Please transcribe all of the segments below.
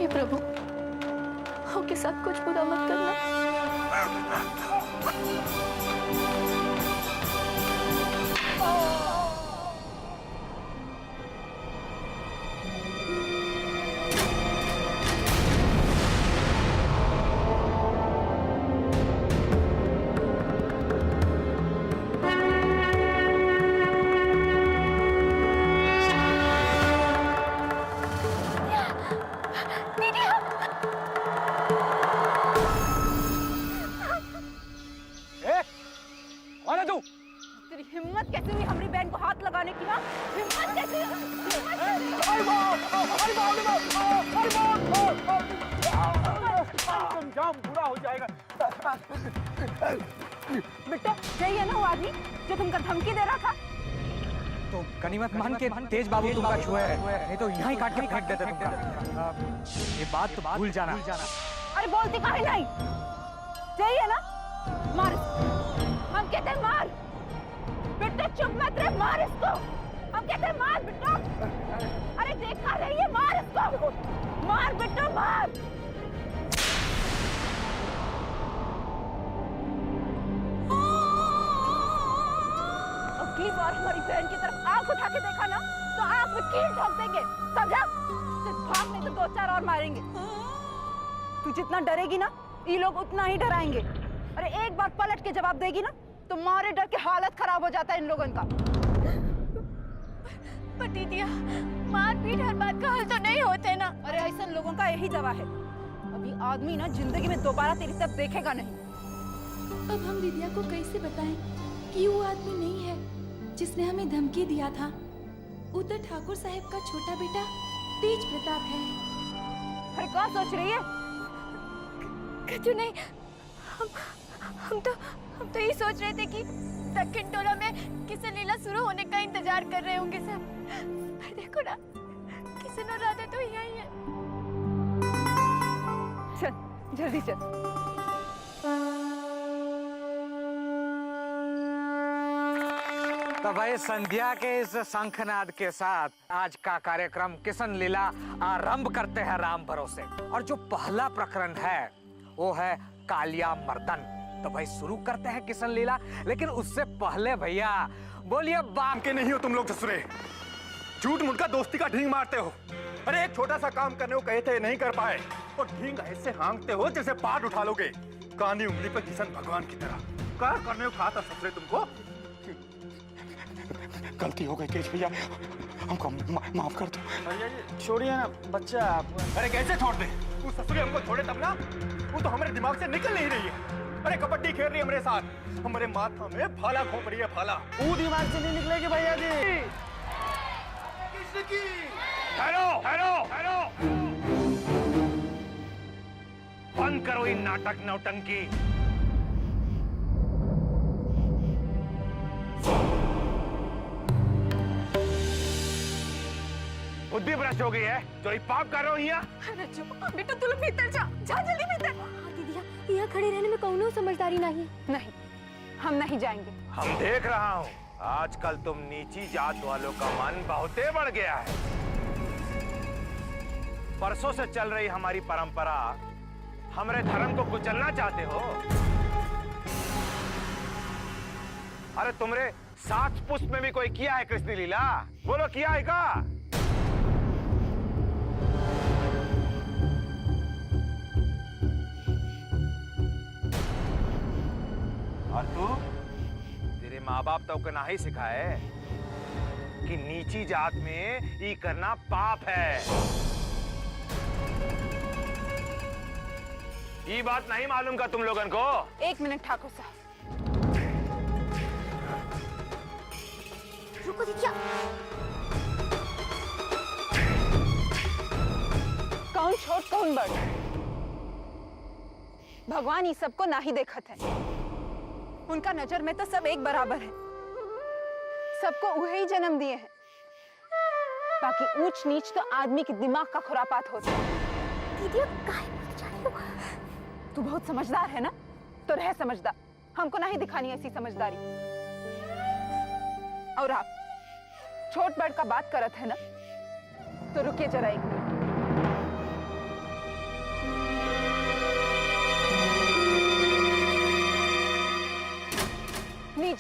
प्रभु, आपके साथ कुछ बुरा मत करना। हिम्मत कैसे हुई हमारी बहन को हाथ लगाने की? हाँ, हिम्मत कैसे? अंजाम बुरा हो जाएगा। बेटा, यही है ना वो आदमी जो तुमको धमकी दे रहा था? तो गनीमत मान के तेज बाबू तुमका छुए है, नहीं तो यहाँ ही काट के फेंक देते तुमका। ये बात तो भूल जाना। अरे बोलती काहे नहीं? यही है ना? मार, हम कहते हैं मार। बेटा चुप मत रहे, मार इसको। हम कहते हैं मार बेटा। अरे देखा रही है, मार इसको। मार बेटा मार। अगली बार हमारी बहन की तरफ आंख उठा के देखा ना तो आंख में कील ठोक देंगे, समझा? सिर्फ भाग नहीं तो 2-4 और मारेंगे। तू जितना डरेगी ना, ये लोग उतना ही डराएंगे। अरे एक बार पलट के जवाब देगी ना तो मारे डर के हालत खराब हो जाता है इन लोगों का। पर दीदिया, मारपीट हर बात का हल तो नहीं होते ना। अरे ऐसे लोगों का यही दवा है। अभी आदमी ना जिंदगी में दोबारा तेरी तरफ देखेगा नहीं। अब हम दीदिया को कैसे बताएं कि वो आदमी नहीं है जिसने हमें धमकी दिया था? वो तो ठाकुर साहब का छोटा बेटा तेज प्रताप है। अरे क्या सोच रही है? कुछ नहीं, हम तो ये सोच रहे थे कि दक्षिण टोला में किशन लीला शुरू होने का इंतजार कर रहे होंगे सब। पर देखो ना, किशन और राधा तो यहीं है। चल जल्दी चल। तो भाई संध्या के इस शंखनाद के साथ आज का कार्यक्रम किशन लीला आरंभ करते हैं राम भरोसे। और जो पहला प्रकरण है वो है कालिया मर्दन। तो भाई शुरू करते हैं किशन लीला, लेकिन उससे पहले भैया बोलिए बाप के नहीं हो तुम लोग ससुरे। झूठ मुठ का दोस्ती का ढींग मारते हो। अरे एक छोटा सा काम करने को कहे थे, नहीं कर पाए और ढींग ऐसे हाँकते हो जैसे पाट उठा लोगे। कानी उंगली पे किशन भगवान की तरह। क्या करने को कहा था ससुरे तुमको? गलती हो गई केश भैया, हमको माफ कर दो। भैया जी छोड़िए ना, बच्चा आप। अरे कैसे छोड़ दे? तू ससुरे हमको छोड़े तब ना। वो तो हमारे दिमाग से निकल नहीं रही है। अरे कबड्डी खेल रही है हमारे साथ, हमारे माथा में भाला घोंप रही है भाला। वो दिमाग से नहीं निकलेगी भैया जी। किसकी? हेलो हेलो हेलो, बंद करो ये नाटक नौटंकी। बुद्धि भ्रष्ट हो गई है, जो ये पाप कर रहे हो यहाँ। बेटा तू लोग भीतर जा, जा जल्दी भीतर। दीदिया, यहाँ खड़े रहने में कौनो समझदारी नहीं है। नहीं, हम नहीं जाएंगे। हम देख रहा हूँ आजकल तुम नीची जात वालों का मन बहुते बढ़ गया है। परसों से चल रही हमारी परंपरा, हमारे धर्म को कुचलना चाहते हो। अरे तुमरे 7 पुष्प में भी कोई किया है कृष्ण लीला? बोलो किया है का? और तू, तेरे माँ बाप तो को ना ही सिखाए कि नीची जात में ये करना पाप है। ये बात नहीं मालूम का तुम लोगन को? 1 मिनट ठाकुर साहब। रुको दीदिया। कौन छोट कौन बड़? भगवान ये सबको ना ही देखत है। उनका नजर में तो सब एक बराबर है। सबको वही जन्म दिए हैं। बाकी ऊंच नीच तो आदमी के दिमाग का खुरापात होता है। दीदिया काहे बोल जा रही हो? तू बहुत समझदार है ना, तो रह समझदार। हमको नहीं दिखानी ऐसी समझदारी। और आप छोट बड़ का बात करत है ना, तो रुकिए जरा 1 मिनट।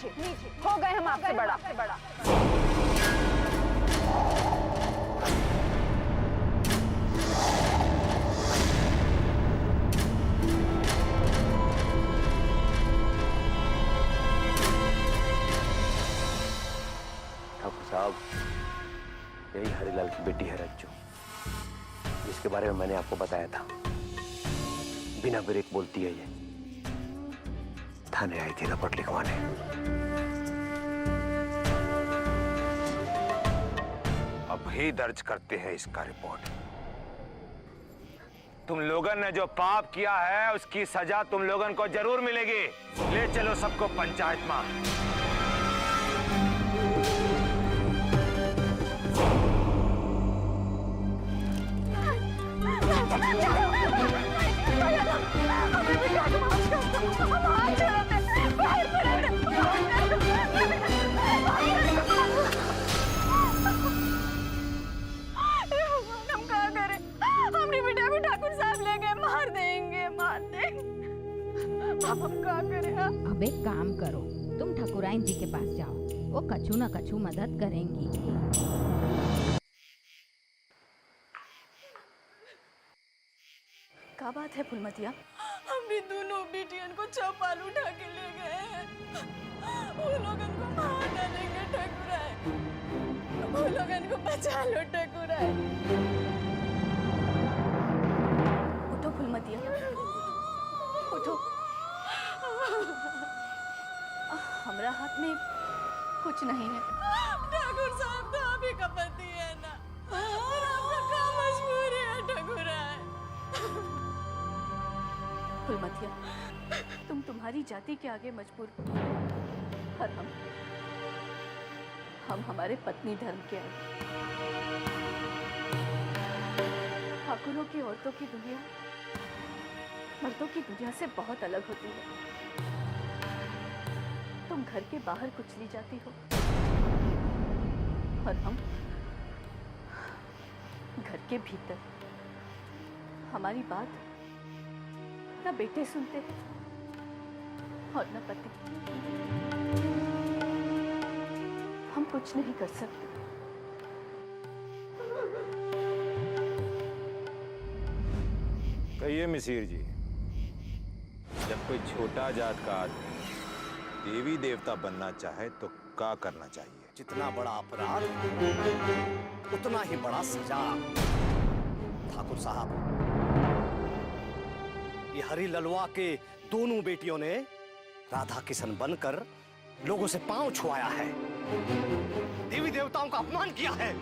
नीचे हो गए हम आपसे बड़ा। ठाकुर साहब, यही हरिलाल की बेटी है रज्जू, जिसके बारे में मैंने आपको बताया था। बिना ब्रेक बोलती है ये। थाने आई थी रिपोर्ट लिखवाने। अब ही दर्ज करते हैं इसका रिपोर्ट। तुम लोगन ने जो पाप किया है उसकी सजा तुम लोगन को जरूर मिलेगी। ले चलो सबको पंचायत में। हम क्या करें? हमारी बेटा भी ठाकुर साहब ले गए, मार देंगे। अब हम क्या करें? अब एक काम करो, तुम ठाकुराइन जी के पास जाओ, वो कछु न कछु मदद करेंगी। क्या बात है फुलमतिया? हमने दोनों बेटियन को चौपाल उठा के ले गए हैं। वो लोगन को मार डालेंगे ठाकुराइन। वो लोगन को बचा लो ठाकुराइन। उठो फुलमतिया, उठो। हमारा हाथ में कुछ नहीं है। ठाकुर साहब तो आप ही का पति है ना, और आपका क्या मजबूरी है ठाकुराइन? फुलमतिया, तुम तुम्हारी जाति के आगे मजबूर हो, और हम हमारे पत्नी धर्म के आगे। ठाकुरों की औरतों की दुनिया मर्दों की दुनिया से बहुत अलग होती है। तुम घर के बाहर कुचली जाती हो, और हम घर के भीतर। हमारी बात न बेटे सुनते हैं और न पति। हम कुछ नहीं कर सकते। कहिए मिसिर जी, जब कोई छोटा जात का आदमी देवी देवता बनना चाहे तो क्या करना चाहिए? जितना बड़ा अपराध उतना ही बड़ा सजा। ठाकुर साहब, ये हरी ललवा के दोनों बेटियों ने राधा किशन बनकर लोगों से पांव छुआया है, देवी देवताओं का अपमान किया है।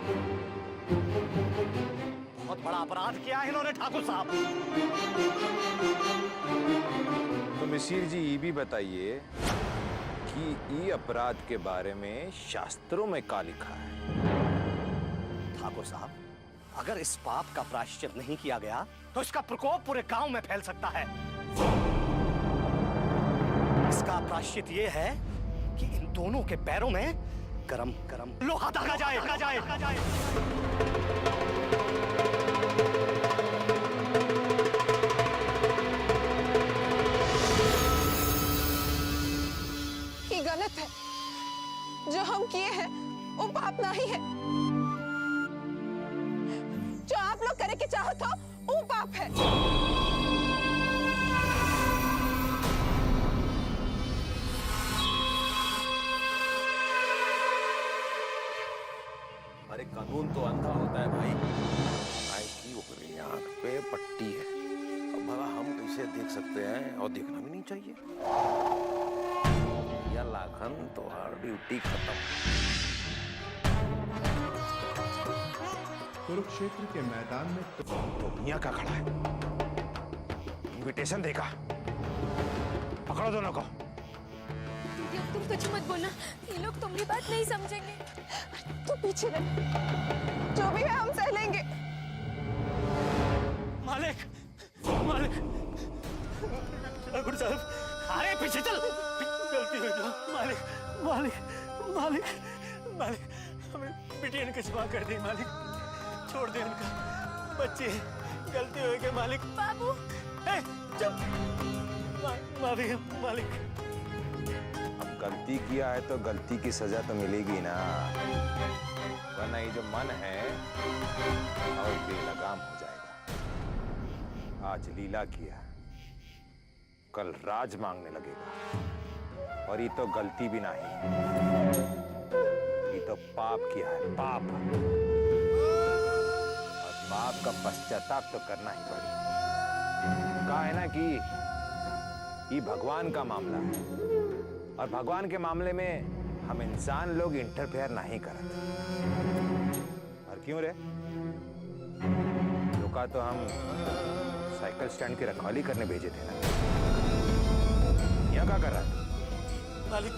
बहुत बड़ा अपराध किया है इन्होंने ठाकुर साहब। तो मिसिर जी ये भी बताइए कि ये अपराध के बारे में शास्त्रों में क्या लिखा है? ठाकुर साहब, अगर इस पाप का प्रायश्चित नहीं किया गया तो इसका प्रकोप पूरे गांव में फैल सकता है। इसका प्रायश्चित ये है कि इन दोनों के पैरों में गरम गरम लोहा दागा जाए। ये गलत है। जो हम किए हैं वो पाप नहीं है। जो आप लोग करे के चाहो तो वो पाप है। अरे कानून तो अंधा होता है भाई। भाई की ऊपरी आंख पे पट्टी है, अब भला हम कैसे देख सकते हैं? और देखना भी नहीं चाहिए। या लाखन तुम्हारी ड्यूटी खत्म। कुरुक्षेत्र के मैदान में तो मियां का खड़ा है, इनविटेशन देगा। पकड़ो दोनों को। दीदी, अब तुम कुछ मत बोलना, ये लोग तुम्हारी बात नहीं समझेंगे। तू पीछे रह, जो भी है हम सह लेंगे। मालिक, ठाकुर साहब, अरे पीछे चल। गलती हुई तो मालिक, हमें बिटिया के क्षमा कर दी मालिक। छोड़ दे उनका बच्चे, गलती हो गई मालिक। बाबू, चुप। माफी मालिक। अब गलती किया है तो गलती की सजा तो मिलेगी ना, वरना ये जो मन है और बेलगाम हो जाएगा। आज लीला किया, कल राज मांगने लगेगा, और ये तो गलती भी नहीं, ये तो पाप किया है, पाप। और पाप का पश्चाताप तो करना ही पड़ेगा। कहा है ना कि ये भगवान का मामला है, और भगवान के मामले में हम इंसान लोग इंटरफेयर नहीं करते। और क्यों रे, लोका तो हम साइकिल स्टैंड की रखवाली करने भेजे थे ना, यहाँ क्या कर रहा था? मालिक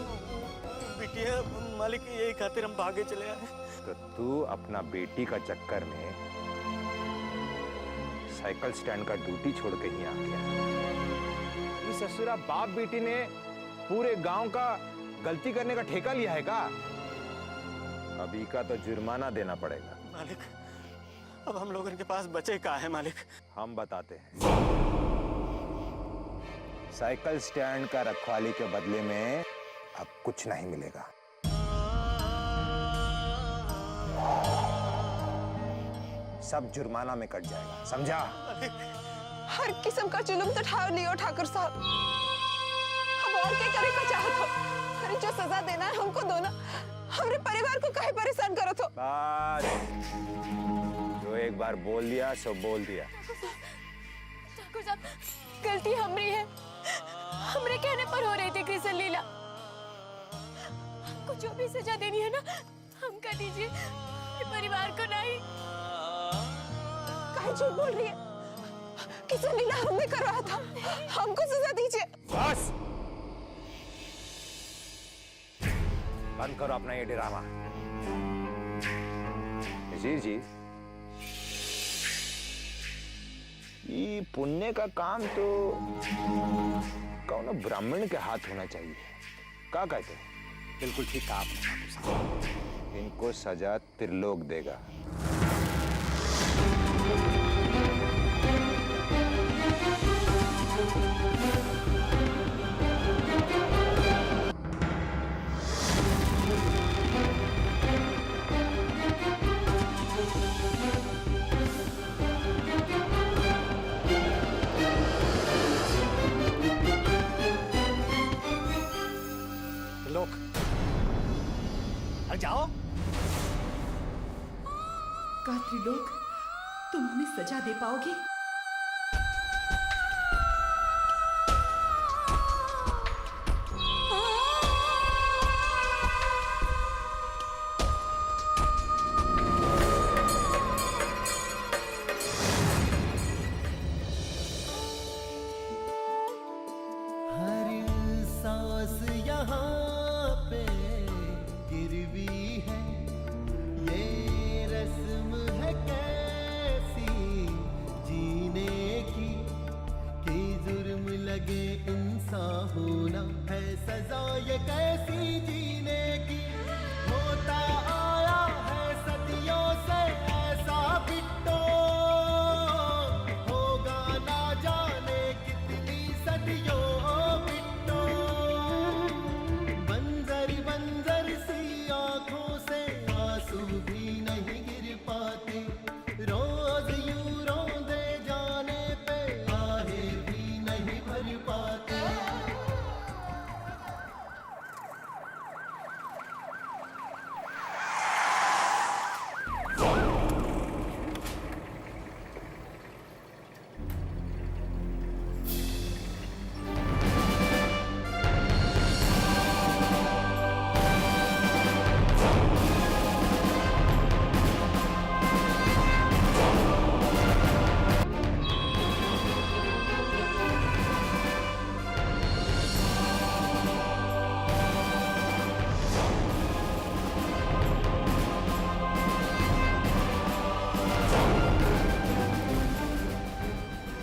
बिटिया, मालिक यही खातिर हम भागे चले आए। तो तू अपना बेटी का चक्कर में साइकिल स्टैंड का ड्यूटी छोड़ के ही आ गया। इस ससुरा बाप बेटी ने पूरे गांव का गलती करने का ठेका लिया है का? अभी का तो जुर्माना देना पड़ेगा। मालिक, अब हम लोगों के पास बचे कहाँ है मालिक? हम बताते हैं। साइकिल स्टैंड का रखवाली के बदले में अब कुछ नहीं मिलेगा। सब जुर्माना में कट जाएगा, समझा? हर किस्म का जुल्म तो ठाव लियो ठाकुर साहब। अब और क्या करे का चाहत हो? अरे जो सजा देना है हमको दो ना, हमारे परिवार को काहे परेशान करो तो? बस, जो एक बार बोल दिया सो बोल दिया। ठाकुर साहब, गलती हमारी है, हमरे कहने पर हो रही थी कृष्ण लीला। हमको जो भी सजा देनी है ना, हम कर दीजिए, परिवार को नहीं। काहे झूठ बोल रही है? कृष्ण लीला हमने करवाया था, हमको सजा दीजिए। बस, बंद करो अपना ये ड्रामा। जी जी, ये पुण्य का काम तो कौन ब्राह्मण के हाथ होना चाहिए। क्या कहते हैं? बिल्कुल ठीक कहा आपने। इनको सजा त्रिलोक देगा। लोग, अरे जाओ। का त्रिलोक, तुम हमें सजा दे पाओगे?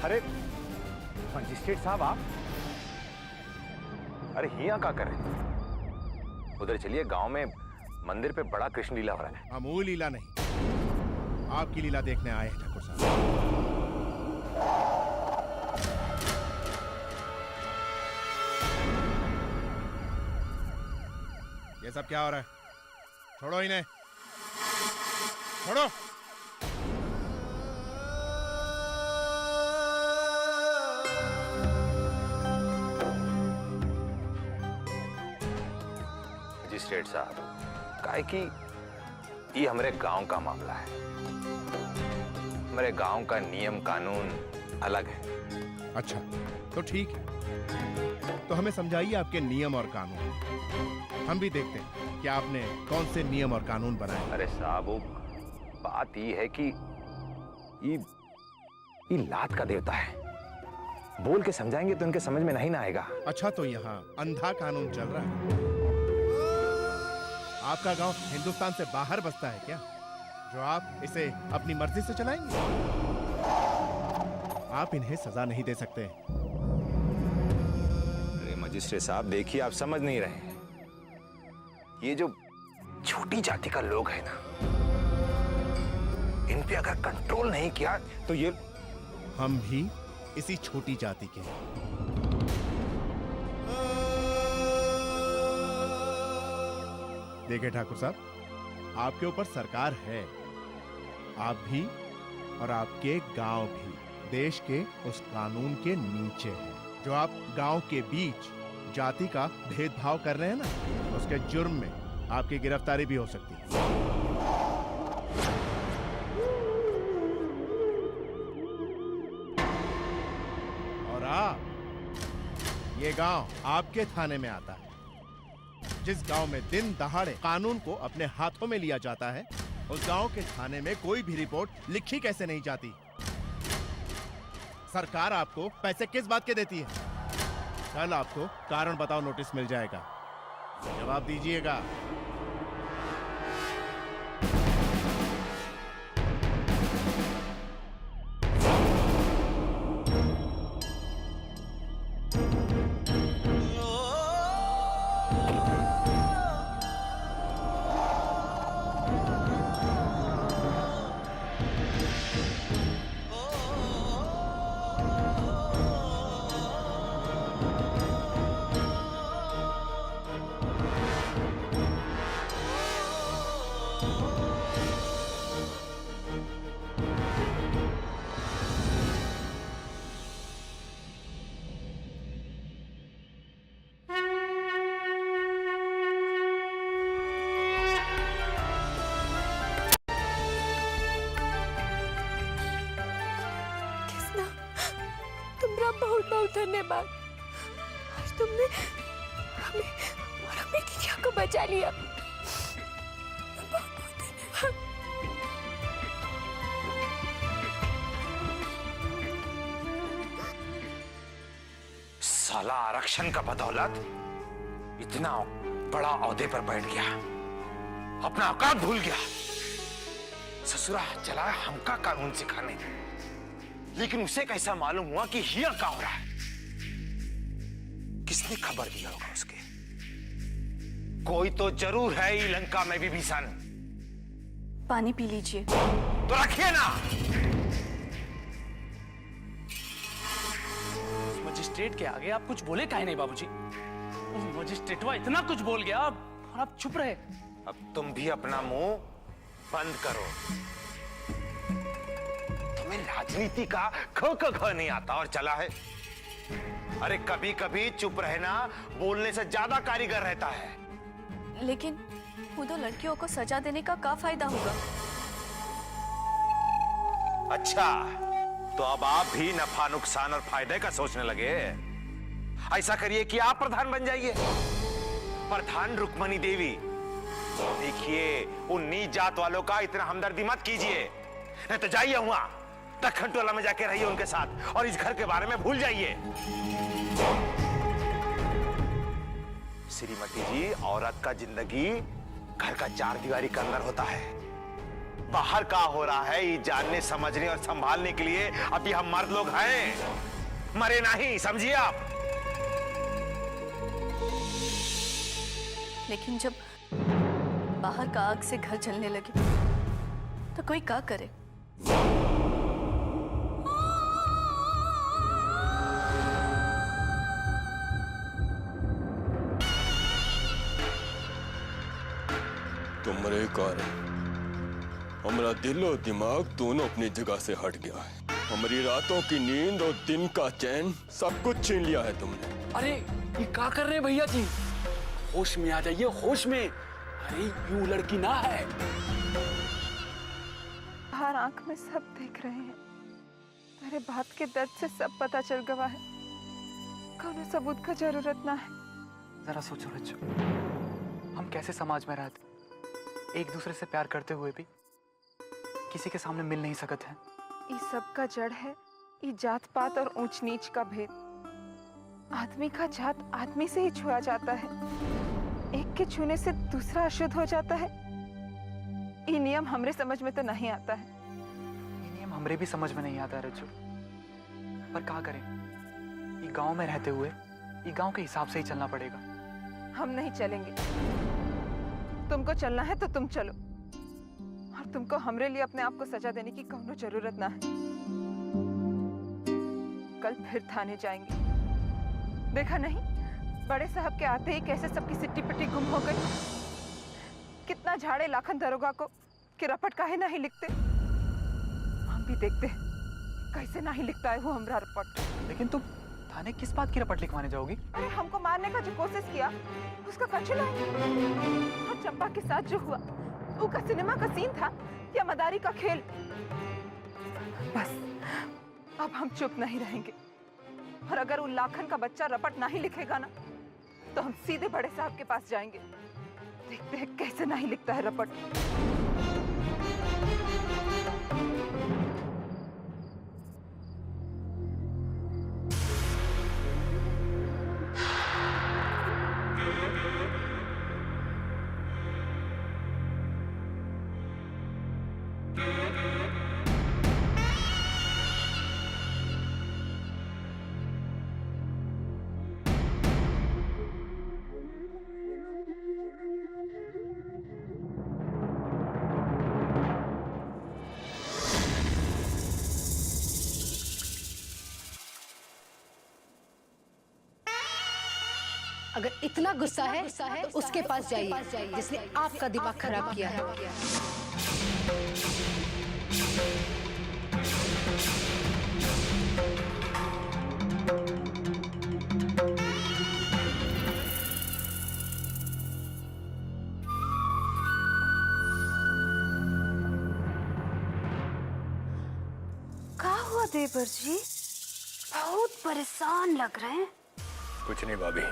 अरे मजिस्ट्रेट साहब, आप अरे यहाँ क्या कर रहे हैं? उधर चलिए, गांव में मंदिर पे बड़ा कृष्ण लीला हो रहा है। हम वो लीला नहीं, आपकी लीला देखने आए हैं ठाकुर साहब। ये सब क्या हो रहा है? छोड़ो इन्हें, छोड़ो। मजिस्ट्रेट साहब, काहे कि ये हमारे गांव का मामला है। हमारे गांव का नियम कानून अलग है। अच्छा, तो ठीक है, तो हमें समझाइए आपके नियम और कानून। हम भी देखते हैं कि आपने कौन से नियम और कानून बनाए। अरे साहब, वो बात ये है कि ये लात का देवता है। बोल के समझाएंगे तो उनके समझ में नहीं ना आएगा। अच्छा, तो यहाँ अंधा कानून चल रहा है। आपका गांव हिंदुस्तान से बाहर बसता है क्या, जो आप इसे अपनी मर्जी से चलाएंगे? आप इन्हें सजा नहीं दे सकते। अरे मजिस्ट्रेट साहब, देखिए, आप समझ नहीं रहे हैं। ये जो छोटी जाति का लोग है ना, इन पे अगर कंट्रोल नहीं किया तो ये... हम भी इसी छोटी जाति के हैं। देखिए ठाकुर साहब, आपके ऊपर सरकार है। आप भी और आपके गांव भी देश के उस कानून के नीचे है। जो आप गांव के बीच जाति का भेदभाव कर रहे हैं ना, उसके जुर्म में आपकी गिरफ्तारी भी हो सकती है। और आप, ये गांव आपके थाने में आता है। जिस गांव में दिन दहाड़े कानून को अपने हाथों में लिया जाता है, उस गांव के थाने में कोई भी रिपोर्ट लिखी कैसे नहीं जाती? सरकार आपको पैसे किस बात के देती है? कल आपको कारण बताओ नोटिस मिल जाएगा, जवाब दीजिएगा। बहुत बहुत धन्यवाद। आज तुमने हमें और अपनी दीदिया को बचा लिया। बहुत बहुत धन्यवाद। साला आरक्षण का बदौलत इतना बड़ा ओहदे पर बैठ गया, अपना औकात भूल गया। ससुरा चला हमका कानून सिखाने, लेकिन उसे कैसा मालूम हुआ कि हिया क्या हो रहा है? किसने खबर दिया होगा उसके? कोई तो जरूर है ही लंका में विभीषण। पानी पी लीजिए। तो रखिए ना। मजिस्ट्रेट के आगे आप कुछ बोले काहे नहीं बाबूजी? मजिस्ट्रेटवा इतना कुछ बोल गया और आप चुप रहे। अब तुम भी अपना मुंह बंद करो। तुम्हें राजनीति का ख ख ख नहीं आता और चला है। अरे कभी कभी चुप रहना बोलने से ज्यादा कारीगर रहता है। लेकिन वो दो लड़कियों को सजा देने का क्या फायदा होगा? अच्छा, तो अब आप भी नफा नुकसान और फायदे का सोचने लगे। ऐसा करिए कि आप प्रधान बन जाइए। प्रधान रुक्मणी देवी। देखिए, उन नीच जात वालों का इतना हमदर्दी मत कीजिए, नहीं तो जाइए वहां दक्खन टोला में जाके रहिए उनके साथ और इस घर के बारे में भूल जाइए। श्रीमती जी, औरत का जिंदगी घर का चार दीवारी के अंदर होता है। बाहर का हो रहा है ये जानने समझने और संभालने के लिए अभी हम मर्द लोग हैं, मरे नहीं, समझिए आप। लेकिन जब बाहर का आग से घर जलने लगे तो कोई क्या करे? तुम्हारे कारण हमारा दिल और दिमाग दोनों अपनी जगह से हट गया है। हमारी रातों की नींद और दिन का चैन सब कुछ छीन लिया है तुमने। अरे ये क्या कर रहे हैं भैया जी? होश में आ जाइए, होश में। अरे यूं लड़की ना है। हर आंख में सब देख रहे हैं। तेरे बात के दर्द से सब पता चल गवा है। कौनो सबूत का जरूरत ना है। जरा सोचो रज्जू, हम कैसे समाज में रहते, एक दूसरे से प्यार करते हुए भी किसी के सामने मिल नहीं सकते हैं। ये सब का जड़ है ये जात पात और ऊंच नीच का भेद। आदमी का जात आदमी से ही छुआ जाता है। एक के छूने से दूसरा अशुद्ध हो जाता है। ये नियम हमरे समझ में तो नहीं आता है। ये नियम हमरे भी समझ में नहीं आता रज्जू, पर क्या करें, ये गांव में रहते हुए ये गांव के हिसाब से ही चलना पड़ेगा। हम नहीं चलेंगे। तुमको चलना है तो तुम चलो, और तुमको हमरे लिए अपने आप को सजा देने की कौनो जरूरत ना है। कल फिर थाने जाएंगे। देखा नहीं बड़े साहब के आते ही कैसे सबकी सिट्टी पिट्टी गुम हो गई। कितना झाड़े लाखन दरोगा को कि रपट काहे नहीं लिखते। हम भी देखते हैं कैसे नहीं लिखता है वो हमरा रपट। लेकिन तुम थाने किस बात की रपट लिखवाने जाओगी? अरे हमको मारने का जो कोशिश किया उसका कछु नहीं। और चंपा के साथ जो हुआ वो का सिनेमा का सीन था या मदारी का खेल? बस अब हम चुप नहीं रहेंगे। और अगर वो लाखन का बच्चा रपट नहीं लिखेगा ना तो हम सीधे बड़े साहब के पास जाएंगे। देखते हैं कैसे नहीं लिखता है रपट। अगर इतना गुस्सा है तो उसके पास जाइए जिसने आपका दिमाग खराब किया है। क्या हुआ देवर जी? बहुत परेशान लग रहे हैं। कुछ नहीं भाभी,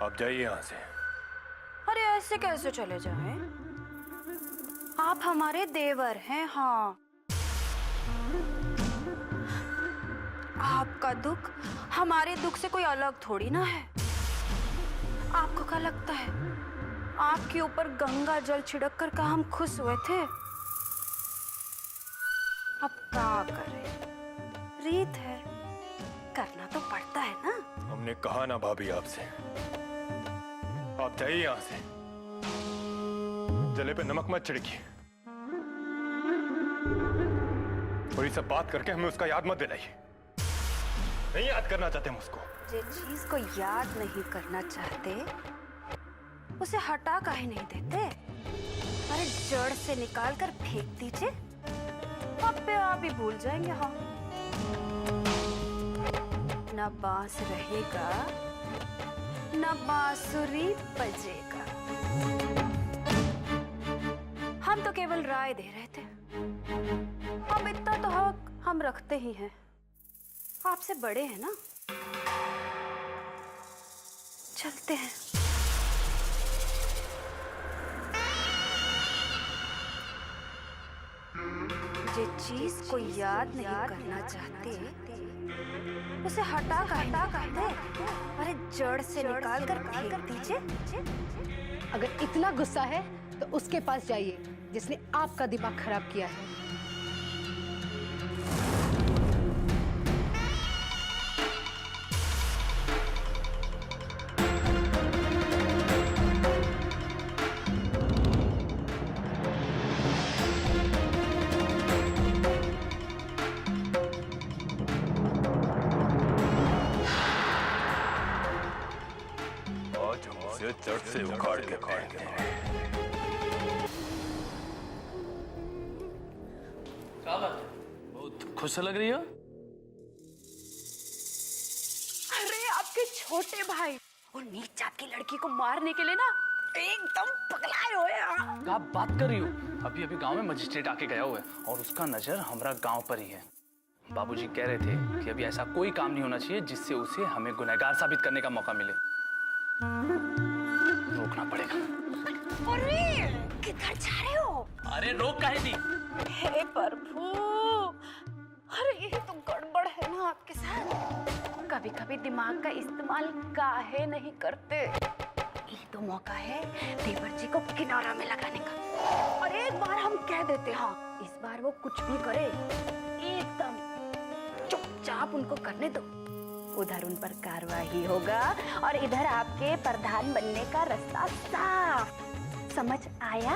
आप जाइए यहाँ से। अरे ऐसे कैसे चले जाएं? आप हमारे देवर हैं। हाँ, आपका दुख हमारे दुख से कोई अलग थोड़ी ना है। आपको क्या लगता है आपके ऊपर गंगा जल छिड़क कर का हम खुश हुए थे? अब क्या करें, रीत है, करना तो पड़ता है ना। हमने कहा ना भाभी आपसे, आप जाइए यहाँ से। जले पे नमक मत छिड़किए और ये सब बात करके हमें उसका याद मत दिलाइए। नहीं याद करना चाहते हम उसको। जिस चीज को याद नहीं करना चाहते उसे हटा काहे नहीं देते? अरे जड़ से निकाल कर फेंक दीजिए, अब आप ही भूल जाएंगे। हाँ, ना बांस रहेगा ना बांसुरी बजेगा। हम तो केवल राय दे रहे थे। अब इतना तो हक हम रखते ही हैं, आपसे बड़े हैं ना। चलते हैं। जिस चीज को याद नहीं करना चाहते उसे हटा दे। अरे जड़ से निकाल कर फेंक दीजिए। अगर इतना गुस्सा है तो उसके पास जाइए जिसने आपका दिमाग खराब किया है। इसे जड़ से उखाड़ के फेंकते हैं। क्या बात है? बहुत खुश लग रही हो। अरे आपके छोटे भाई वो नीच जात की लड़की को मारने के लिए ना एकदम पगलाए हुए हैं। क्या बात कर रही हो? अभी अभी गांव में मजिस्ट्रेट आके गया हुआ है और उसका नजर हमारा गांव पर ही है। बाबूजी कह रहे थे कि अभी ऐसा कोई काम नहीं होना चाहिए जिससे उसे हमें गुनहगार साबित करने का मौका मिले। रोकना पड़ेगा। अरे किधर जा रहे हो? अरे रोक काहे दी? हे प्रभु, अरे ये तो गड़बड़ है ना आपके साथ। कभी कभी दिमाग का इस्तेमाल काहे नहीं करते। ये तो मौका है देवर जी को किनारा में लगाने का। और एक बार हम कह देते हाँ, इस बार वो कुछ भी करे एकदम चुपचाप उनको करने दो। उधर उन पर कार्रवाई होगा और इधर आपके प्रधान बनने का रास्ता साफ। समझ आया?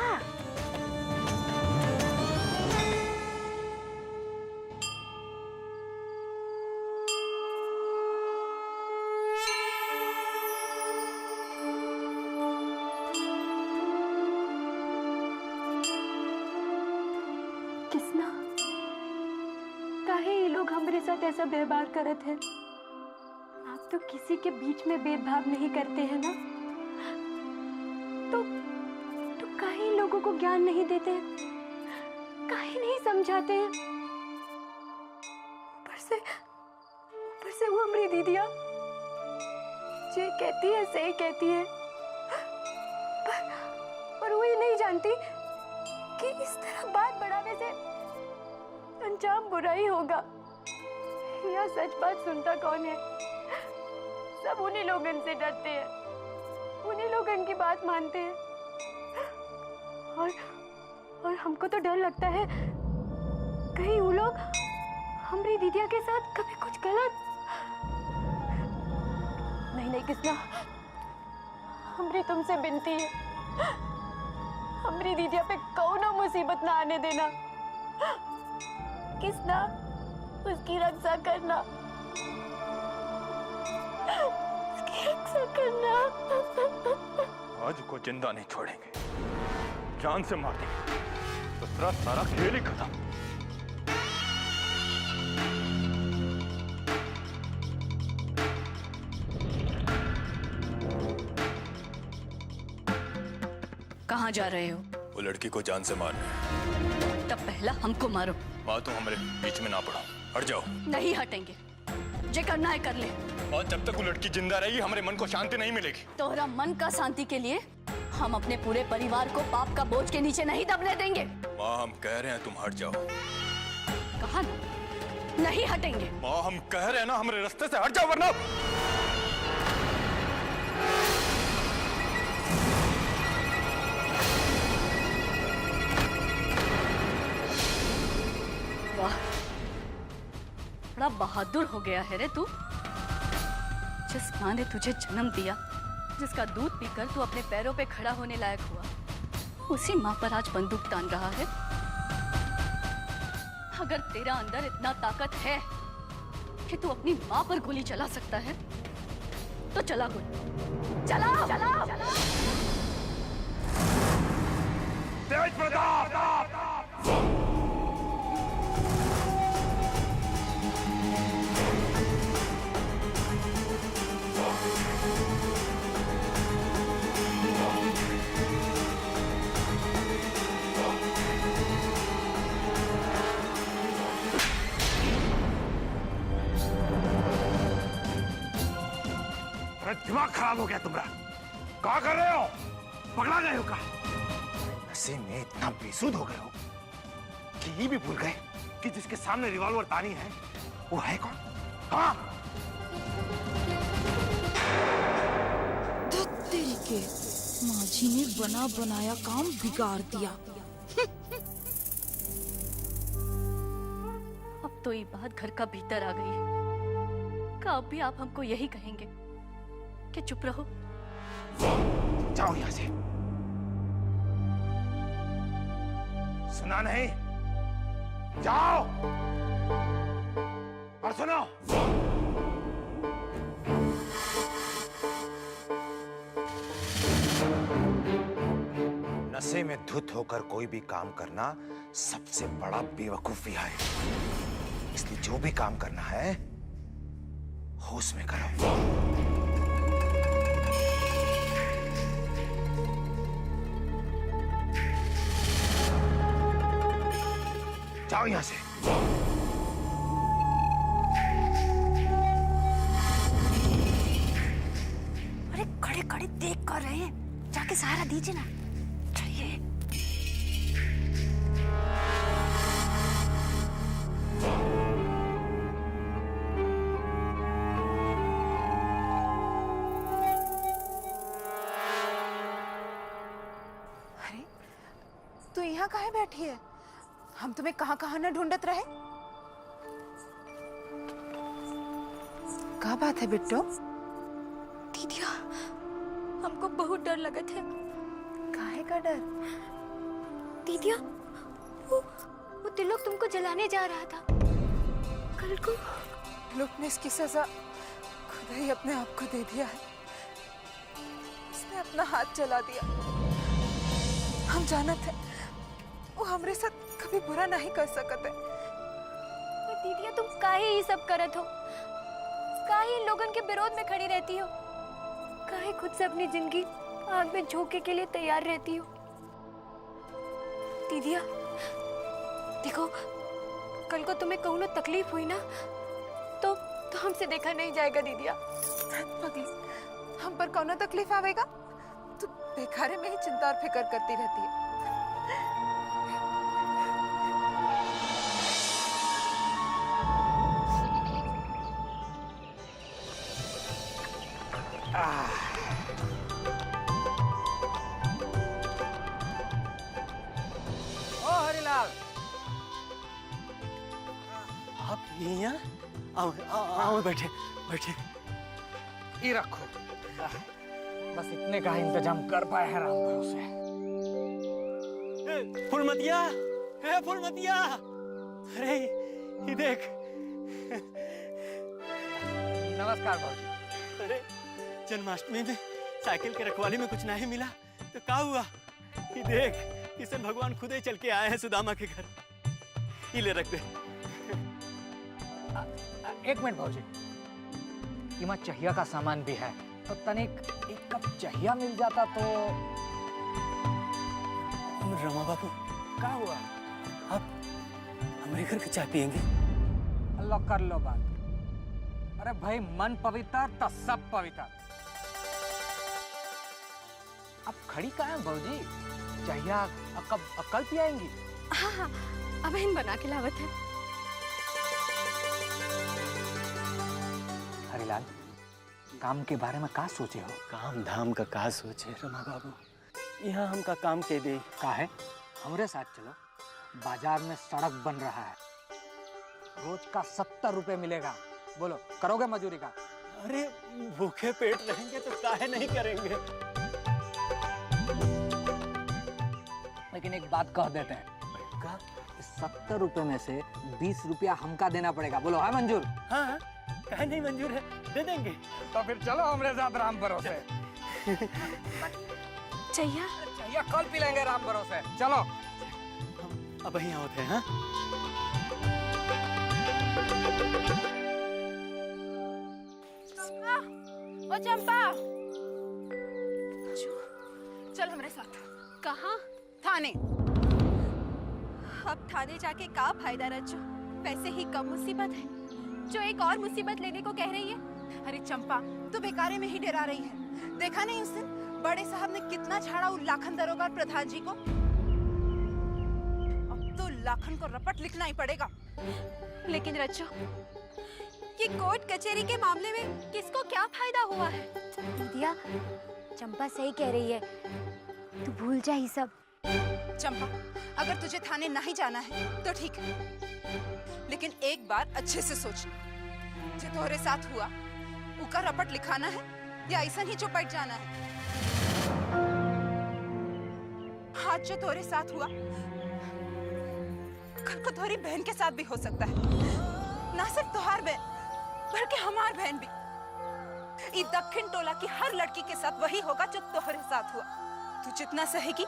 किसना काहे ये लोग हमारे साथ ऐसा व्यवहार करत है? आप तो किसी के बीच में भेदभाव नहीं करते हैं ना, तो काहे इन लोगों को ज्ञान नहीं देते हैं? काहे नहीं समझाते हैं? ऊपर से वो हमारी दीदिया जो कहती है सही कहती है, पर वो ये नहीं जानती कि इस तरह बात बढ़ाने से अंजाम बुरा ही होगा। यह सच बात सुनता कौन है? सब उन्हीं लोगन से डरते हैं, उन्हीं लोगन की बात मानते हैं। और हमको तो डर लगता है कहीं वो लोग हमारी दीदिया के साथ कभी कुछ गलत। नहीं किसना, हमारी तुमसे विनती है, हमारी दीदिया पे कौनो मुसीबत ना आने देना। किसना उसकी रक्षा करना, उसकी रक्षा करना। आज को जिंदा नहीं छोड़ेंगे, जान से मार देंगे तो तेरा सारा खेल ही खत्म। कहाँ जा रहे हो? वो लड़की को जान से मारना है। तब पहला हमको मारो। माँ तुम हमारे बीच में ना पड़ो, हट जाओ। नहीं हटेंगे, जे करना है कर ले। और जब तक वो लड़की जिंदा रहेगी हमारे मन को शांति नहीं मिलेगी। तोहरा मन का शांति के लिए हम अपने पूरे परिवार को पाप का बोझ के नीचे नहीं दबने देंगे। माँ हम कह रहे हैं तुम हट जाओ। कहा नहीं हटेंगे। माँ हम कह रहे हैं ना हमारे रास्ते से हट जाओ वरना। वाह, बड़ा बहादुर हो गया है रे तू। जिस माँ ने तुझे जन्म दिया, जिसका दूध पीकर तू अपने पैरों पे खड़ा होने लायक हुआ, उसी माँ पर आज बंदूक तान रहा है। अगर तेरा अंदर इतना ताकत है कि तू अपनी माँ पर गोली चला सकता है, तो चला गोली, चला, चला, चला। तेज प्रताप! दिमाग खराब हो गया तुम्हारा? क्या कर रहे हो? पगला गए हो क्या? नशे में इतना बेसुध हो गए हो कि ये भी भूल गए कि जिसके सामने रिवॉल्वर तानी है वो है कौन? हाँ? तेरी के माझी ने बना बनाया काम बिगाड़ दिया। अब तो ये बात घर का भीतर आ गई है। क्या अब भी आप हमको यही कहेंगे कि चुप रहो? जाओ यहां से। सुना नहीं? जाओ और सुनो। गुस्से में धुत होकर कोई भी काम करना सबसे बड़ा बेवकूफी है। इसलिए जो भी काम करना है होश में करो। जाओ यहां से। अरे खड़े खड़े देख कर रहे हैं, जाके सहारा दीजिए ना। चलिए। अरे तू यहाँ काहे बैठी है? हम तुम्हें कहाँ कहाँ न ढूंढत रहे। क्या बात है बिट्टो? दीदिया, हमको बहुत डर लगा था। काहे का डर? दीदिया, वो तिलक तुमको जलाने जा रहा था कल को। लोग ने इसकी सजा खुद ही अपने आप को दे दिया है। उसने अपना हाथ जला दिया। हम जानत है वो हमरे साथ कभी बुरा नहीं कर सकते। दीदिया, तुम काहे ये सब करत हो? काहे इन लोगन के विरोध में खड़ी रहती हो? काहे खुद से अपनी जिंदगी आग में झोंके के लिए तैयार रहती हो? दीदिया, देखो, कल को तुम्हें कहूँ ना तकलीफ हुई ना तो हमसे देखा नहीं जाएगा दीदिया। पगली, हम पर कौन तकलीफ आवेगा? तू बेकारे में ही चिंता और फिक्र करती रहती है। ओ हरिलाल, आप यहाँ आओ आओ आओ, बैठे बैठे। ये रखो। बस इतने का इंतजाम कर पाए हैं राम भरोसे। फुलमतिया, फुलमतिया, अरे ये देख। नमस्कार भाजी। अरे जन्माष्टमी में साइकिल के रखवाली में कुछ नहीं मिला तो क्या हुआ? ये देख, किशन भगवान खुद ही चल के आए हैं सुदामा के घर। ये ले रख दे। एक मिनट भाजी, इमा चाहिया का सामान भी है तो तनिक एक कप चाहिया मिल जाता तो। रमा बाबू, क्या हुआ? आप हमारे घर की चाय पियेंगे? अल्लाह कर लो बात। अरे भाई, मन पवित्र तो सब पवित्र। अब खड़ी कहाँ है भाजी? चाहिए कल पियाएंगी? हाँ हाँ, अब इन बना के लावत है। हरिलाल, काम के बारे में क्या सोचे हो? काम धाम का का सोचे रमा बाबू? यहाँ हम का काम के दे का है? हमरे साथ चलो। बाजार में सड़क बन रहा है, रोज का 70 रुपए मिलेगा। बोलो, करोगे मजूरी का? अरे भूखे पेट रहेंगे तो काहे नहीं करेंगे। लेकिन एक बात कह देते हैं, 70 रुपए में से 20 रुपया हमका देना पड़ेगा। बोलो, है मंजूर? हाँ, काहे नहीं मंजूर है, दे देंगे। तो फिर चलो हमरे साथ राम भरोसे। चाहिए कल पी लेंगे राम भरोसे। चलो अब यहीं होते हैं। हाँ, ओ चंपा, चल हमारे साथ। कहाँ? थाने। अब थाने जाके का फायदा रज्जू? वैसे ही कम मुसीबत है जो एक और मुसीबत लेने को कह रही है। अरे चंपा, तू बेकारे में ही डरा रही है। देखा नहीं उस दिन बड़े साहब ने कितना झाड़ा उन लाखन दरोगा और प्रधान जी को? अब तो लाखन को रपट लिखना ही पड़ेगा। लेकिन रज्जू, ये कोर्ट कचहरी के मामले में किसको क्या फायदा हुआ है? दीदिया, चंपा सही कह रही है, तू भूल जा ये सब। चंपा, अगर तुझे थाने नहीं जाना है तो ठीक है, लेकिन एक बार अच्छे से सोचना। जो तोहरे साथ हुआ उका रपट लिखाना है या ऐसा ही चुपट जाना है? आज जो तोहरे साथ हुआ कल को तुम्हारी बहन के साथ भी हो सकता है। ना सिर्फ तुम्हार बहन बल्कि हमार बहन भी। इस दक्षिण टोला की हर लड़की के साथ वही होगा जो तोहरे साथ हुआ। तू जितना सहेगी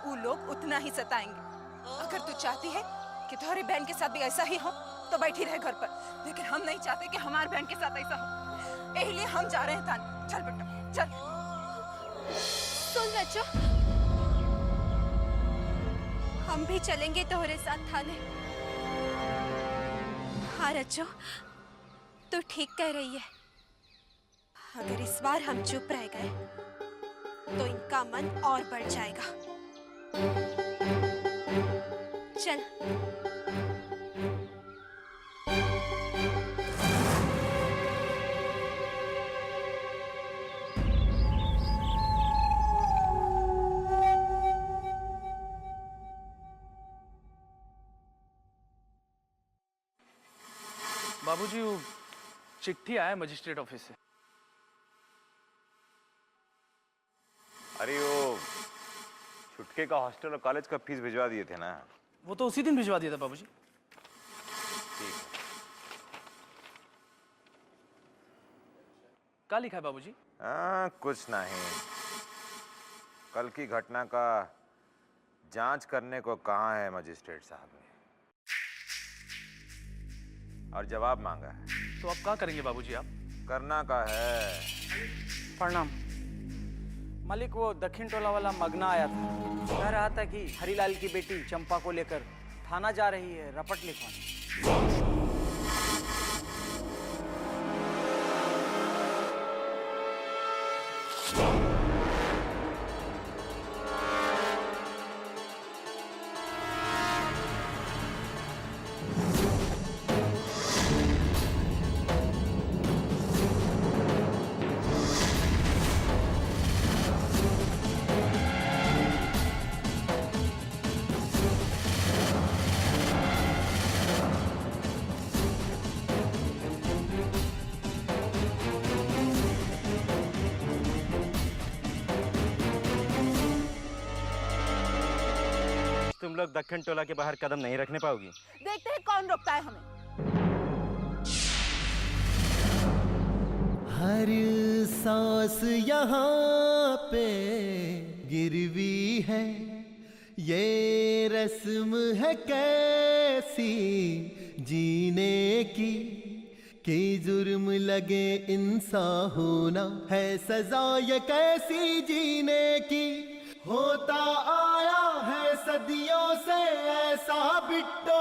वो लोग उतना ही सताएंगे। अगर तू चाहती है कि तुम्हारी बहन के साथ भी ऐसा ही हो तो बैठी रहे घर पर, लेकिन हम नहीं चाहते कि हमारी बहन के साथ ऐसा हो। यही लिए हम जा रहे हैं थाने। चल बेटा चल। सुन रचो, हम भी चलेंगे तुम्हारे साथ थाने। हाँ रचो, तू ठीक कह रही है। अगर इस बार हम चुप रह गए तो इनका मन और बढ़ जाएगा। चल। बाबूजी वो चिट्ठी आया मजिस्ट्रेट ऑफिस से। अरे वो छुटके का हॉस्टल और कॉलेज का फीस भिजवा दिए थे ना? वो तो उसी दिन भिजवा दिया था बाबूजी। ठीक। क्या लिखा है बाबूजी? कुछ नहीं। कल की घटना का जांच करने को कहा है मजिस्ट्रेट साहब ने, और जवाब मांगा है। तो आप क्या करेंगे बाबूजी? आप करना का है। प्रणाम मालिक। वो दक्षिण टोला वाला मगना आया था, कह रहा था कि हरीलाल की बेटी चंपा को लेकर थाना जा रही है रपट लिखवाने। तुम लोग दक्षिण टोला के बाहर कदम नहीं रखने पाओगी। देखते हैं कौन रोकता है हमें। हर सांस यहाँ पे गिरवी है, ये रस्म है कैसी जीने की, कि जुर्म लगे इंसान होना है सजा ये कैसी जीने की। होता आया है सदियों से ऐसा बिट्टो,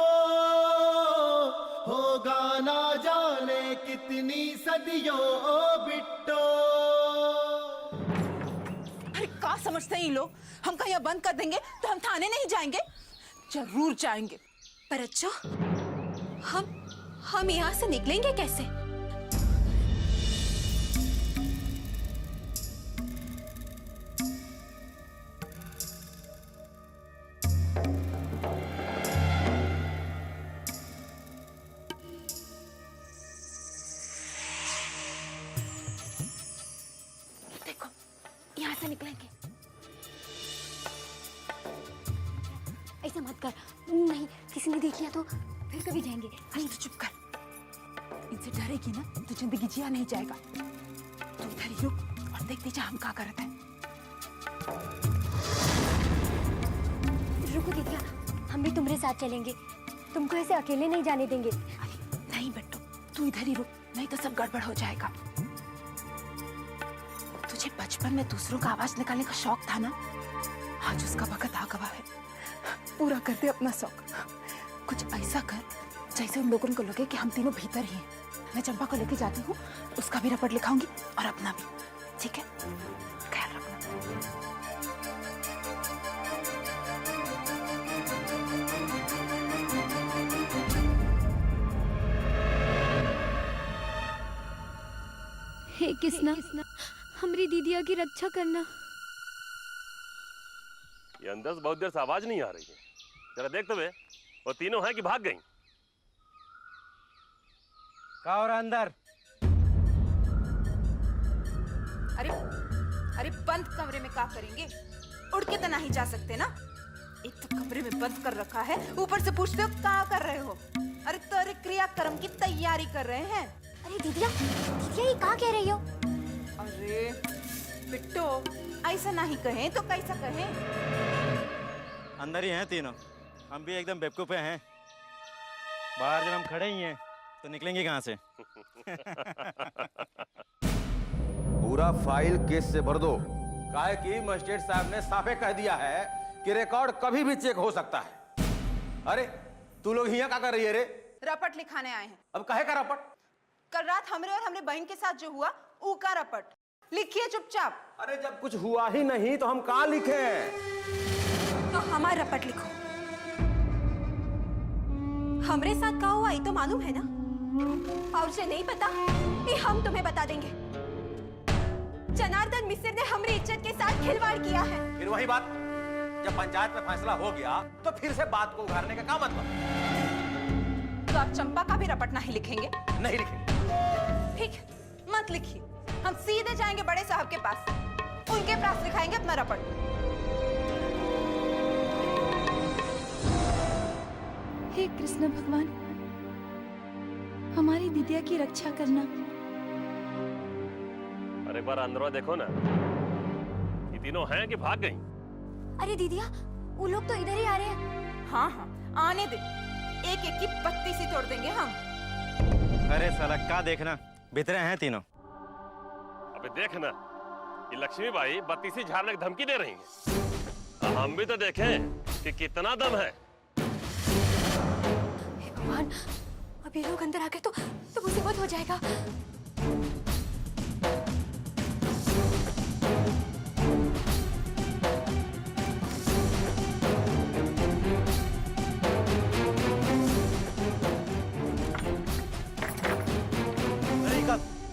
होगा ना जाने कितनी सदियों ओ बिट्टो। अरे क्या समझते हैं ये लोग? हम कहीं यहाँ बंद कर देंगे तो हम थाने नहीं जाएंगे? जरूर जाएंगे। पर अच्छा, हम यहाँ से निकलेंगे कैसे? यहाँ से निकलेंगे। ऐसा मत कर। नहीं, किसी ने देख लिया तो फिर कभी जाएंगे। अरे तो चुप कर। इनसे डरेगी ना तो जिंदगी जिया नहीं जाएगा। तू इधर ही रुक और देखते जा हम क्या करते हैं। रुको दीदिया, हम भी तुम्हारे साथ चलेंगे। तुमको ऐसे अकेले नहीं जाने देंगे। अरे नहीं बेटो, तू इधर ही रुक, नहीं तो सब गड़बड़ हो जाएगा। तुझे बचपन में दूसरों का आवाज निकालने का शौक था ना? आज उसका वक्त आ गया है। पूरा कर दे अपना शौक। कुछ ऐसा कर जैसे उन लोगों को लगे कि हम तीनों भीतर ही हैं। मैं चंपा को लेके जाती हूँ, उसका भी रपट लिखाऊंगी और अपना भी। ठीक है? ख्याल रखना। हे कृष्णा, हमारी दीदिया की रक्षा करना। ये अंदर से बहुत देर से आवाज नहीं आ रही है, जरा देखते हुए। वो तीनों हैं कि भाग गईं? का और अंदर? अरे बंद कमरे में क्या करेंगे? उड़ के तो नहीं जा सकते ना। एक तो कमरे में बंद कर रखा है, ऊपर से पूछते हो क्या कर रहे हो? अरे तो क्रियाक्रम की तैयारी कर रहे हैं। अरे दीदिया ये क्या कह रही हो? अरे बिट्टो, ऐसा नहीं कहें तो कैसा कहें? अंदर ही हैं तीनों। हम भी एकदम बेवकूफ़ हैं। बाहर जब हम खड़े ही हैं तो निकलेंगे कहाँ से? पूरा फाइल केस से भर दो। काहे कि मजिस्ट्रेट साहब ने साफे कह दिया है कि रिकॉर्ड कभी भी चेक हो सकता है। अरे तू लोग यहाँ क्या कर रही है रे? रपट लिखाने आए हैं। अब काहे का रपट? कल रात हमरे और हमरे बहन के साथ जो हुआ ऊ का रपट लिखिए चुपचाप। अरे जब कुछ हुआ ही नहीं तो हम कहाँ लिखें? तो हमारा रपट लिखो। हमरे साथ क्या हुआ ये तो मालूम है ना, और जे नहीं पता ये हम तुम्हें बता देंगे। जनार्दन मिश्र ने हमारी इज्जत के साथ खिलवाड़ किया है। फिर वही बात, जब पंचायत में फैसला हो गया तो फिर से बात को उघाड़ने का क्या मतलब? तो आप चंपा का भी रपट नहीं लिखेंगे? नहीं लिखेंगे। ठीक, मत लिखिए। हम सीधे जाएंगे बड़े साहब के पास, उनके पास लिखाएंगे अपना रपट। हे कृष्ण भगवान, हमारी दिदिया की रक्षा करना। अरे एक बार अंदर देखो ना, ये तीनों हैं कि भाग गई? अरे दीदिया, वो लोग तो इधर ही आ रहे हैं। हाँ हाँ, आने दे। एक एक की पत्ती सी तोड़ देंगे हम। अरे साला क्या देखना, भीतरे हैं तीनों। अबे देखना, ये लक्ष्मी बाई बत्तीसी झाड़ने की धमकी दे रही हैं। हम भी तो देखें कि कितना दम है। हे भगवान, अब ये लोग अंदर आ गए तो मुसीबत हो जाएगा।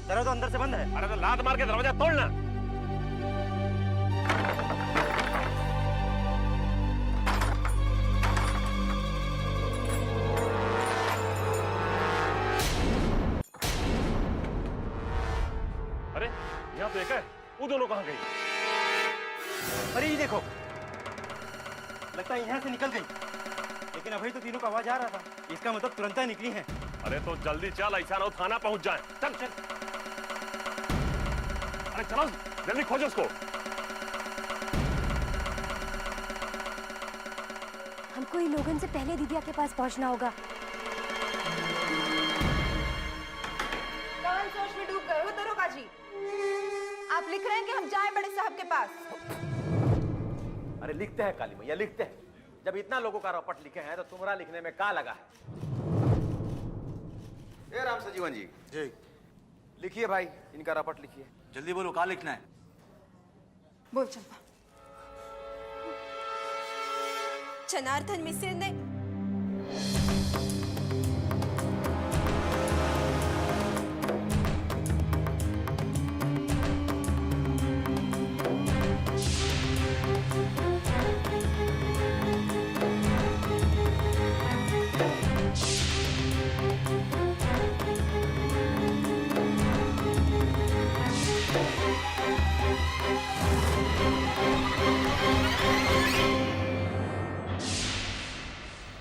दरवाजा अंदर से बंद है। अरे तो लात मार के दरवाजा तोड़ना। अरे यहाँ तो एक है, वो दोनों कहाँ गई? अरे ये देखो, लगता है यहाँ से निकल गई, लेकिन अभी तो तीनों का आवाज आ रहा था। इसका मतलब तुरंत ही निकली है। अरे तो जल्दी चल, ऐसा ना हो थाना पहुंच जाए। चल चल, अरे चलो जल्दी खोजो उसको। हमको इन लोगों से पहले दीदिया के पास पहुंचना होगा। कौन सोच में डूब गए हो दरोगा जी? आप लिख रहे हैं कि हम जाएं बड़े साहब के पास। अरे लिखते हैं काली मैया, लिखते हैं। जब इतना लोगों का रपट लिखे हैं तो तुम्हारा लिखने में क्या लगा है? ए राम सजीवन जी, जी लिखिए भाई, इनका रपट लिखिए। जल्दी बोलो, क्या लिखना है? बोल चंपा। जनार्दन मिश्र ने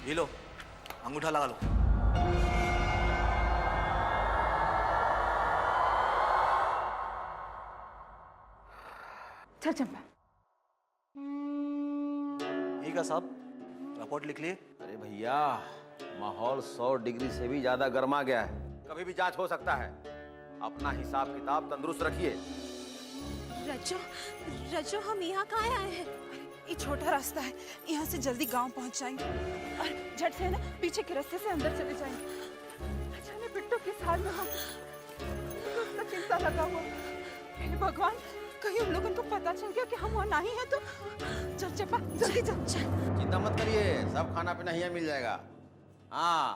ये लो, अंगूठा लगा लो। चल चंपा। ठीक है साहब, रिपोर्ट लिख लिए। अरे भैया, माहौल 100 डिग्री से भी ज्यादा गर्मा गया है, कभी भी जांच हो सकता है। अपना हिसाब किताब तंदुरुस्त रखिए। रजो, हम यहाँ कहाँ आए हैं? ये छोटा रास्ता है, यहाँ से जल्दी गांव पहुँच जाएंगे और झट से ना पीछे के रास्ते से अंदर चले जाएंगे। जाने बिट्टू किस हाल में हम, उसका चिंता लगा हुआ। हे भगवान, कहीं उन लोगों को पता चल गया कि हम वहाँ नहीं है तो। चल चंपा, जल्दी चल। चिंता मत करिए, सब खाना पीना यहाँ मिल जाएगा। हाँ,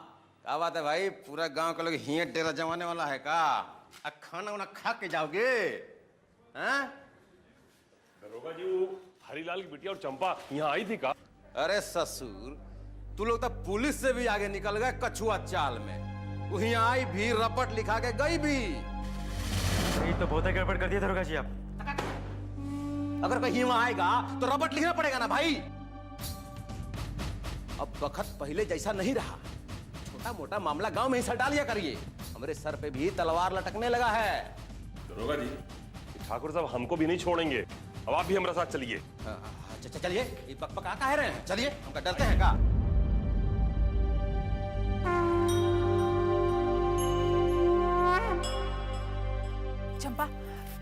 क्या बात है भाई, पूरा गांव के लोग हिया डेरा जमाने वाला है का? खाना वाना खा के जाओगे? हाँ? दरोगा जी, वो हरीलाल की बिटिया और चंपा यहाँ आई थी का? अरे ससुर, तू लोग तो पुलिस से भी आगे निकल गए कछुआ चाल में। वो यहाँ आई भी, रपट लिखा के गई भी। ये तो बहुत गड़बड़ कर दिया दरोगा जी आप। अगर कहीं वहां आएगा तो रपट लिखना पड़ेगा ना भाई। अब वक्त पहले जैसा नहीं रहा, छोटा मोटा मामला गांव में ही सटा लिया करिए। हमारे सर पे भी तलवार लटकने लगा है। दरोगा जी, ठाकुर साहब हमको भी नहीं छोड़ेंगे, अब आप भी हमारे साथ चलिए। चलिए बकबका कह रहे हैं, चलिए हमका डरते हैं का? चंपा,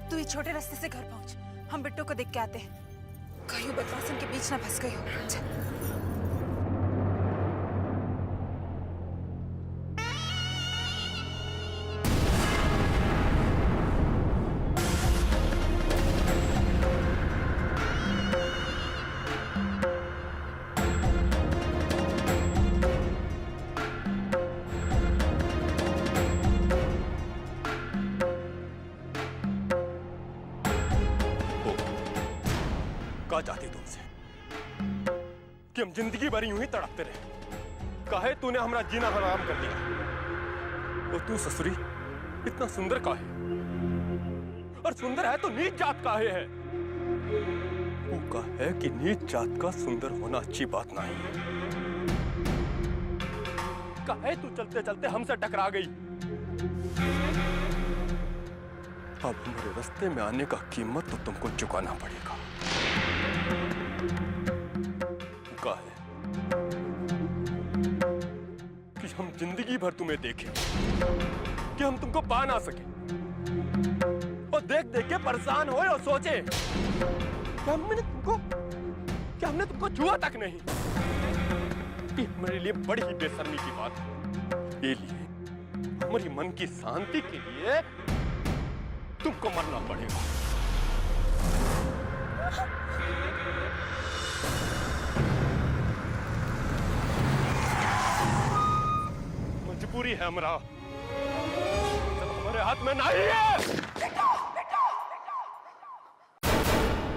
तू ये छोटे रास्ते से घर पहुंच, हम बिट्टू को देख के आते हैं। कहीं बदमाशन के बीच ना फंस गई हो। चल। का चाहती तुमसे कि हम जिंदगी भर यूं ही तड़पते रहे? काहे तूने हमारा जीना हराम कर दिया? और तू ससुरी इतना सुंदर काहे? और सुंदर है तो नीच जात काहे है? वो काहे कि नीच जात का सुंदर होना अच्छी बात नहीं है। काहे तू चलते चलते हमसे टकरा गई? अब हमारे रास्ते में आने का कीमत तो तुमको चुकाना पड़ेगा। का है कि हम जिंदगी भर तुम्हें देखें, कि हम तुमको पा ना सके, और देख देख के परेशान होए और सोचे कि हमने तुमको छुआ तक नहीं। ये मेरे लिए बड़ी ही बेशर्मी की बात है। ये लिए हमारी मन की शांति के लिए तुमको मरना पड़ेगा। मजबूरी है हमरा, सब हमारे हाथ में नहीं है।